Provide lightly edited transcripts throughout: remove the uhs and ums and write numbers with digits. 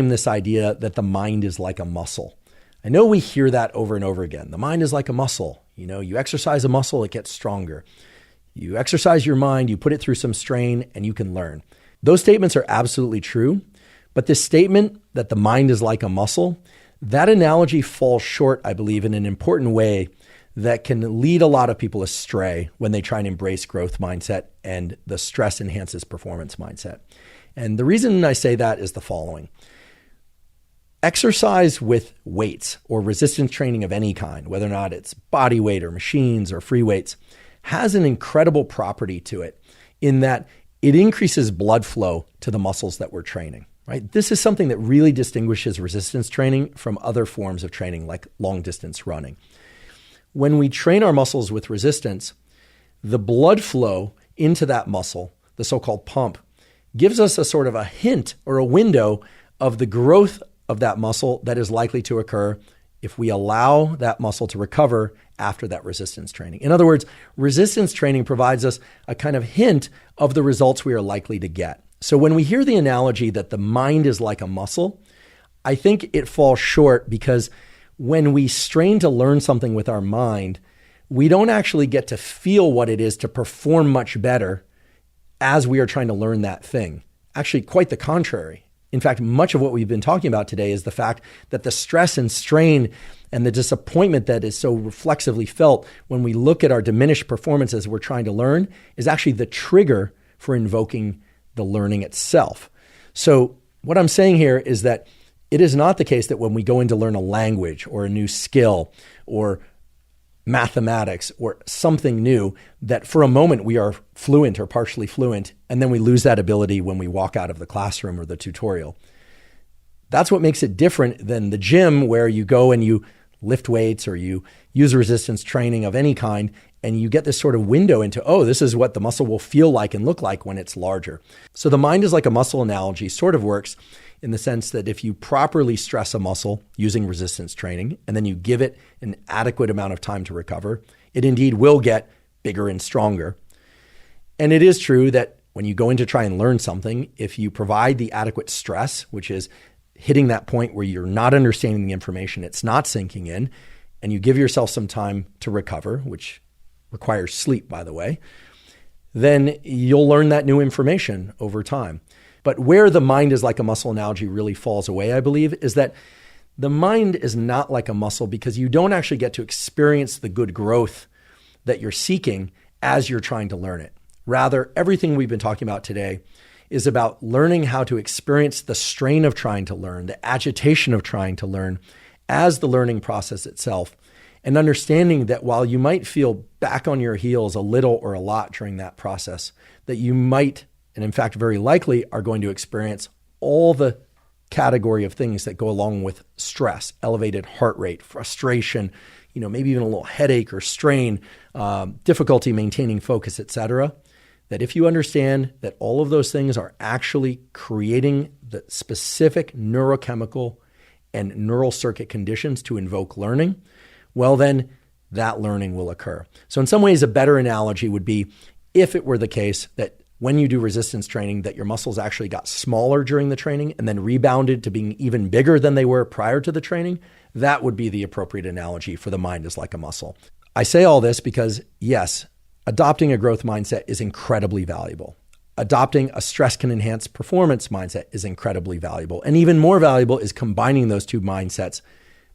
reframe this idea that the mind is like a muscle. I know we hear that over and over again. The mind is like a muscle. You exercise a muscle, it gets stronger. You exercise your mind, you put it through some strain, and you can learn. Those statements are absolutely true, but this statement that the mind is like a muscle, that analogy falls short, I believe, in an important way that can lead a lot of people astray when they try and embrace growth mindset and the stress enhances performance mindset. And the reason I say that is the following. Exercise with weights or resistance training of any kind, whether or not it's body weight or machines or free weights, has an incredible property to it in that it increases blood flow to the muscles that we're training, right? This is something that really distinguishes resistance training from other forms of training like long distance running. When we train our muscles with resistance, the blood flow into that muscle, the so-called pump, gives us a sort of a hint or a window of the growth of that muscle that is likely to occur if we allow that muscle to recover after that resistance training. In other words, resistance training provides us a kind of hint of the results we are likely to get. So when we hear the analogy that the mind is like a muscle, I think it falls short because when we strain to learn something with our mind, we don't actually get to feel what it is to perform much better as we are trying to learn that thing. Actually, quite the contrary. In fact, much of what we've been talking about today is the fact that the stress and strain and the disappointment that is so reflexively felt when we look at our diminished performance as we're trying to learn is actually the trigger for invoking the learning itself. So what I'm saying here is that it is not the case that when we go in to learn a language or a new skill or mathematics or something new, that for a moment we are fluent or partially fluent, and then we lose that ability when we walk out of the classroom or the tutorial. That's what makes it different than the gym where you go and you lift weights or you use resistance training of any kind, and you get this sort of window into, oh, this is what the muscle will feel like and look like when it's larger. So the mind is like a muscle analogy sort of works in the sense that if you properly stress a muscle using resistance training, and then you give it an adequate amount of time to recover, it indeed will get bigger and stronger. And it is true that when you go in to try and learn something, if you provide the adequate stress, which is hitting that point where you're not understanding the information, it's not sinking in, and you give yourself some time to recover, which requires sleep, by the way, then you'll learn that new information over time. But where the mind is like a muscle analogy really falls away, I believe, is that the mind is not like a muscle because you don't actually get to experience the good growth that you're seeking as you're trying to learn it. Rather, everything we've been talking about today is about learning how to experience the strain of trying to learn, the agitation of trying to learn as the learning process itself, and understanding that while you might feel back on your heels a little or a lot during that process, that you might, and in fact very likely, are going to experience all the category of things that go along with stress, elevated heart rate, frustration, maybe even a little headache or strain, difficulty maintaining focus, etc. That if you understand that all of those things are actually creating the specific neurochemical and neural circuit conditions to invoke learning, well then that learning will occur. So in some ways, a better analogy would be if it were the case that when you do resistance training, that your muscles actually got smaller during the training and then rebounded to being even bigger than they were prior to the training, that would be the appropriate analogy for the mind is like a muscle. I say all this because, yes, adopting a growth mindset is incredibly valuable. Adopting a stress can enhance performance mindset is incredibly valuable. And even more valuable is combining those two mindsets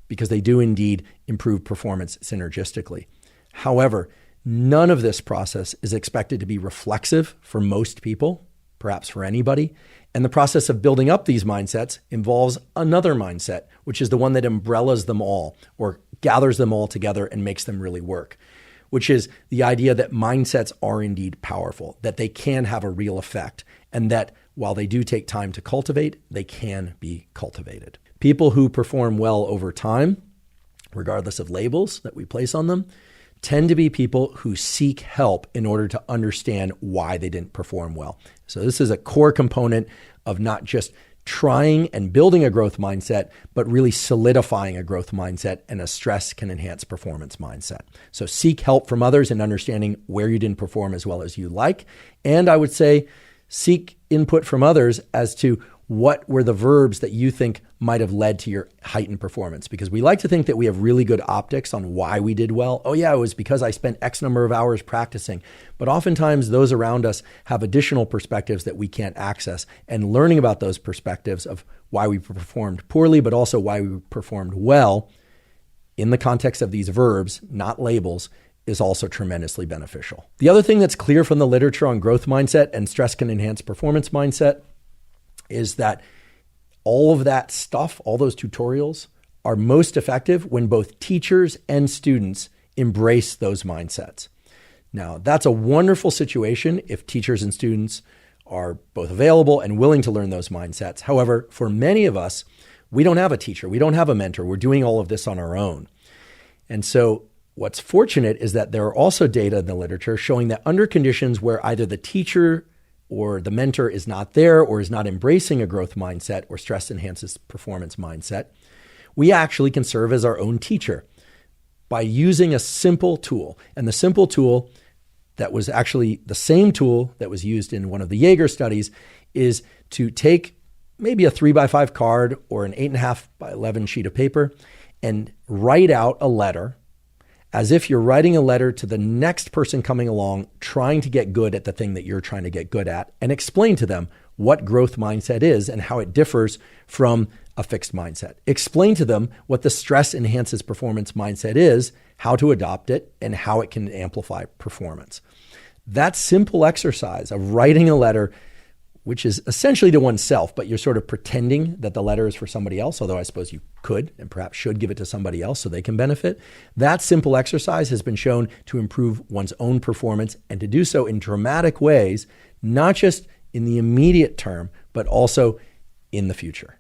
because they do indeed improve performance synergistically. However, none of this process is expected to be reflexive for most people, perhaps for anybody. And the process of building up these mindsets involves another mindset, which is the one that umbrellas them all or gathers them all together and makes them really work, which is the idea that mindsets are indeed powerful, that they can have a real effect, and that while they do take time to cultivate, they can be cultivated. People who perform well over time, regardless of labels that we place on them, tend to be people who seek help in order to understand why they didn't perform well. So this is a core component of not just trying and building a growth mindset, but really solidifying a growth mindset and a stress can enhance performance mindset. So seek help from others in understanding where you didn't perform as well as you like. And I would say seek input from others as to what were the verbs that you think might have led to your heightened performance? Because we like to think that we have really good optics on why we did well. Oh yeah, it was because I spent X number of hours practicing. But oftentimes those around us have additional perspectives that we can't access. And learning about those perspectives of why we performed poorly, but also why we performed well in the context of these verbs, not labels, is also tremendously beneficial. The other thing that's clear from the literature on growth mindset and stress can enhance performance mindset is that all of that stuff, all those tutorials, are most effective when both teachers and students embrace those mindsets. Now, that's a wonderful situation if teachers and students are both available and willing to learn those mindsets. However, for many of us, we don't have a teacher, we don't have a mentor, we're doing all of this on our own. And so what's fortunate is that there are also data in the literature showing that under conditions where either the teacher or the mentor is not there or is not embracing a growth mindset or stress enhances performance mindset, we actually can serve as our own teacher by using a simple tool. And the simple tool that was actually the same tool that was used in one of the Jaeger studies is to take maybe a 3x5 card or an 8.5 by 11 sheet of paper and write out a letter as if you're writing a letter to the next person coming along, trying to get good at the thing that you're trying to get good at, and explain to them what growth mindset is and how it differs from a fixed mindset. Explain to them what the stress enhances performance mindset is, how to adopt it, and how it can amplify performance. That simple exercise of writing a letter, which is essentially to oneself, but you're sort of pretending that the letter is for somebody else, although I suppose you could and perhaps should give it to somebody else so they can benefit. That simple exercise has been shown to improve one's own performance and to do so in dramatic ways, not just in the immediate term, but also in the future.